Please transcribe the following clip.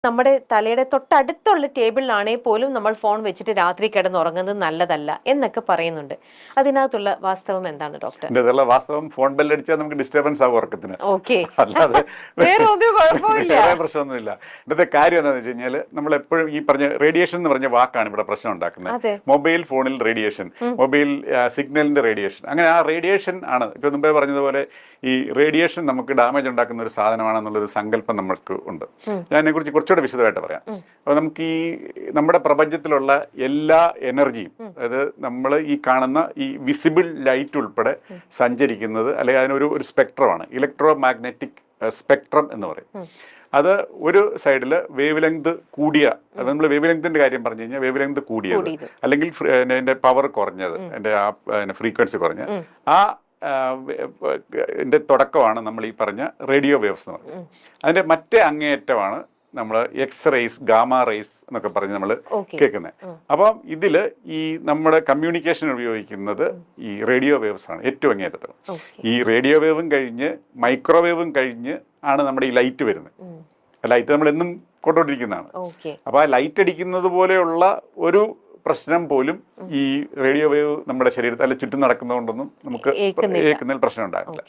നമ്മുടെ തലയുടെ തൊട്ടടുത്തുള്ള ടേബിളിലാണെങ്കിൽ പോലും നമ്മൾ ഫോൺ വെച്ചിട്ട് രാത്രി കിടന്നുറങ്ങുന്നത് നല്ലതല്ല എന്നൊക്കെ പറയുന്നുണ്ട്. അതിനകത്തുള്ള വാസ്തവം എന്താണ് ഡോക്ടർ? ഇതുള്ള വാസ്തവം ഫോൺ ബെല്ലടിച്ചാൽ നമുക്ക് ഡിസ്റ്റർബൻസ് ആകും ഉറക്കത്തിന്, ഓക്കെ, അല്ലാതെ വേറെ ഒരു കുഴപ്പമില്ല. വേറെ പ്രശ്നമൊന്നുമില്ല. ഇന്നത്തെ കാര്യം എന്താണെന്ന് വെച്ച് കഴിഞ്ഞാൽ നമ്മൾ എപ്പോഴും ഈ പറഞ്ഞ റേഡിയേഷൻ എന്ന് പറഞ്ഞ വാക്കാണ് ഇവിടെ പ്രശ്നം ഉണ്ടാക്കുന്നത്. മൊബൈൽ ഫോണിൽ റേഡിയേഷൻ, മൊബൈൽ സിഗ്നലിന്റെ റേഡിയേഷൻ, അങ്ങനെ ആ റേഡിയേഷൻ ആണ് ഇപ്പൊ മുമ്പേ പറഞ്ഞതുപോലെ ഈ റേഡിയേഷൻ നമുക്ക് ഡാമേജ് ഉണ്ടാക്കുന്ന ഒരു സാധനമാണെന്നുള്ളൊരു സങ്കല്പം നമുക്ക് ഉണ്ട്. ഞാൻ അതിനെക്കുറിച്ച് കുറച്ചുകൂടെ വിശദമായിട്ട് പറയാം. അപ്പോൾ നമുക്ക് ഈ നമ്മുടെ പ്രപഞ്ചത്തിലുള്ള എല്ലാ എനർജിയും, അതായത് നമ്മൾ ഈ കാണുന്ന ഈ വിസിബിൾ ലൈറ്റ് ഉൾപ്പെടെ സഞ്ചരിക്കുന്നത്, അല്ലെങ്കിൽ അതിനൊരു സ്പെക്ട്രമാണ്, ഇലക്ട്രോ മാഗ്നറ്റിക് സ്പെക്ട്രം എന്ന് പറയും. അത് ഒരു സൈഡിൽ വേവ് ലെങ്ത് കൂടിയ, അത് നമ്മൾ വേവ് ലെങ്തിന്റെ കാര്യം പറഞ്ഞു കഴിഞ്ഞാൽ വേവ് ലെങ്ത് കൂടിയത് അല്ലെങ്കിൽ എൻ്റെ പവർ കുറഞ്ഞത്, എൻ്റെ ഫ്രീക്വൻസി കുറഞ്ഞ ആ തുടക്കമാണ് നമ്മൾ ഈ പറഞ്ഞ റേഡിയോ വേവ്സ് എന്ന് പറയുന്നത്. അതിന്റെ മറ്റേ അങ്ങേയറ്റമാണ് നമ്മൾ എക്സ് റേസ്, ഗാമ റേസ് എന്നൊക്കെ പറഞ്ഞ് നമ്മൾ കേൾക്കുന്നത്. അപ്പം ഇതില് ഈ നമ്മുടെ കമ്മ്യൂണിക്കേഷൻ ഉപയോഗിക്കുന്നത് ഈ റേഡിയോ വേവ്സ് ആണ് ഏറ്റവും അങ്ങേയറ്റത്ത്. ഈ റേഡിയോ വേവും കഴിഞ്ഞ് മൈക്രോവേവും കഴിഞ്ഞ് ആണ് നമ്മുടെ ഈ ലൈറ്റ് വരുന്നത്. ലൈറ്റ് നമ്മൾ എന്നും കൊണ്ടുകൊണ്ടിരിക്കുന്നതാണ്. അപ്പൊ ആ ലൈറ്റ് അടിക്കുന്നത് പോലെയുള്ള ഒരു പ്രശ്നം പോലും ഈ റേഡിയോ വേവ് നമ്മുടെ ശരീരത്തിൽ ചുറ്റും നടക്കുന്നതുകൊണ്ടൊന്നും നമുക്ക് ഏൽക്കുന്നതിൽ പ്രശ്നം ഉണ്ടാകില്ല.